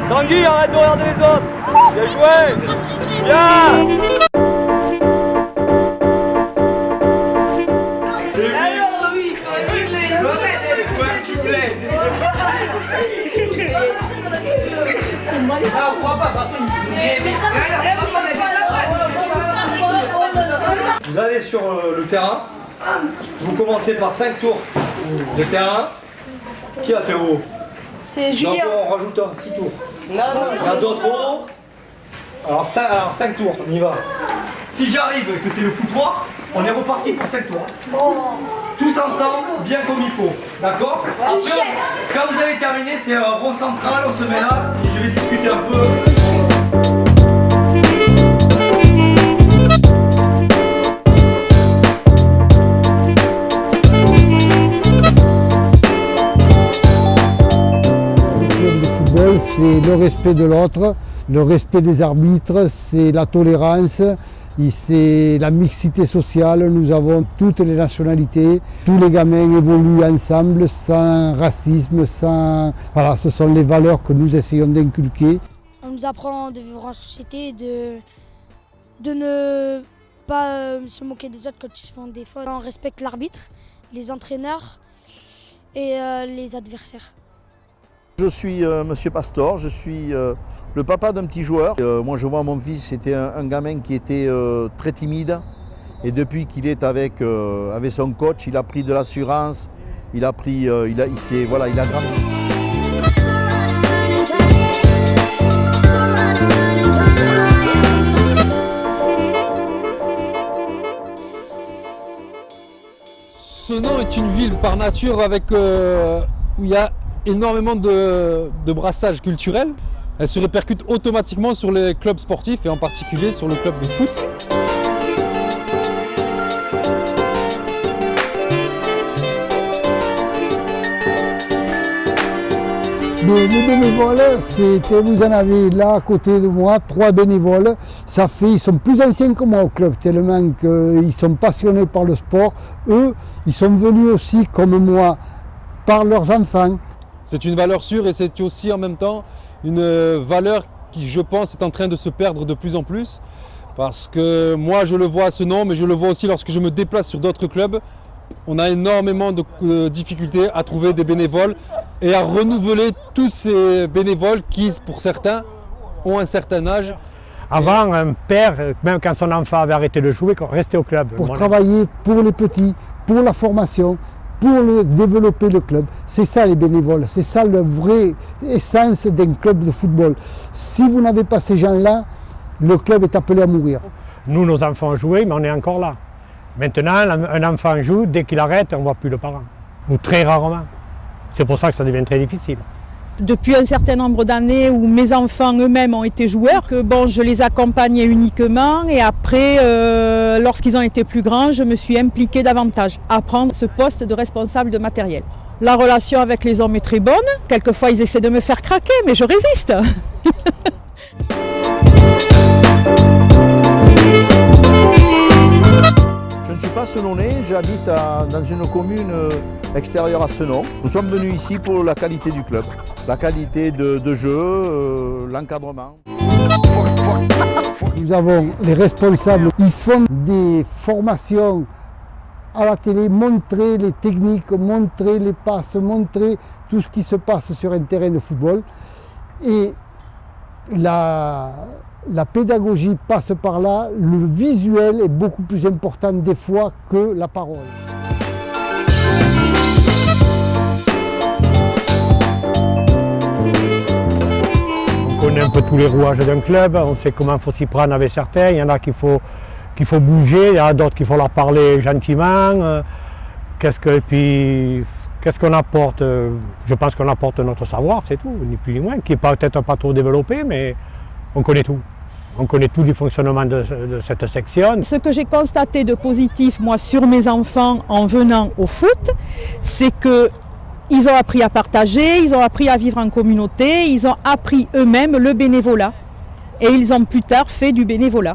Tanguy, arrête de regarder les autres. Bien joué. Bien. Vous allez sur le terrain, vous commencez par 5 tours de terrain. Qui a fait haut? C'est Julien. On rajoute 6 tours. Il y a d'autres hauts. Alors 5 tours, on y va. Si j'arrive et que c'est le foutoir, on est reparti pour 5 tours. Tous ensemble, bien comme il faut. D'accord? Après, quand vous avez terminé, c'est rond central, on se met là et je vais discuter un peu. C'est le respect de l'autre, le respect des arbitres, c'est la tolérance, c'est la mixité sociale. Nous avons toutes les nationalités, tous les gamins évoluent ensemble sans racisme, sans... Voilà, ce sont les valeurs que nous essayons d'inculquer. On nous apprend de vivre en société, de ne pas se moquer des autres quand ils se font des fautes. On respecte l'arbitre, les entraîneurs et les adversaires. Je suis Monsieur Pastor, je suis le papa d'un petit joueur. Moi je vois mon fils, c'était un gamin qui était très timide et depuis qu'il est avec son coach, il a pris de l'assurance, il a grandi. Senon est une ville par nature où il y a énormément de brassage culturel. Elle se répercute automatiquement sur les clubs sportifs et en particulier sur le club de foot. Mais les bénévoles, vous en avez là à côté de moi, 3 bénévoles. Ils sont plus anciens que moi au club, tellement qu'ils sont passionnés par le sport. Eux, ils sont venus aussi, comme moi, par leurs enfants. C'est une valeur sûre et c'est aussi en même temps une valeur qui, je pense, est en train de se perdre de plus en plus. Parce que moi, je le vois à Senon, mais je le vois aussi lorsque je me déplace sur d'autres clubs. On a énormément de difficultés à trouver des bénévoles et à renouveler tous ces bénévoles qui, pour certains, ont un certain âge. Avant, un père, même quand son enfant avait arrêté de jouer, restait au club. Pour travailler pour les petits, pour la formation, pour développer le club. C'est ça les bénévoles, c'est ça la vraie essence d'un club de football. Si vous n'avez pas ces gens-là, le club est appelé à mourir. Nous, nos enfants jouaient, mais on est encore là. Maintenant, un enfant joue, dès qu'il arrête, on ne voit plus le parent. Ou très rarement. C'est pour ça que ça devient très difficile. Depuis un certain nombre d'années où mes enfants eux-mêmes ont été joueurs, que je les accompagnais uniquement et après, lorsqu'ils ont été plus grands, je me suis impliquée davantage à prendre ce poste de responsable de matériel. La relation avec les hommes est très bonne, quelquefois ils essaient de me faire craquer, mais je résiste. Je ne suis pas senonnais, j'habite dans une commune extérieure à Senon. Nous sommes venus ici pour la qualité du club, la qualité de jeu, l'encadrement. Nous avons les responsables, ils font des formations à la télé, montrer les techniques, montrer les passes, montrer tout ce qui se passe sur un terrain de football. Et la pédagogie passe par là, le visuel est beaucoup plus important des fois que la parole. On connaît un peu tous les rouages d'un club, on sait comment il faut s'y prendre avec certains, il y en a qu'il faut bouger, il y en a d'autres qu'il faut leur parler gentiment. Qu'est-ce qu'on apporte? Je pense qu'on apporte notre savoir, c'est tout, ni plus ni moins, qui n'est peut-être pas trop développé, mais on connaît tout. On connaît tout du fonctionnement de cette section. Ce que j'ai constaté de positif, moi, sur mes enfants en venant au foot, c'est qu'ils ont appris à partager, ils ont appris à vivre en communauté, ils ont appris eux-mêmes le bénévolat. Et ils ont plus tard fait du bénévolat.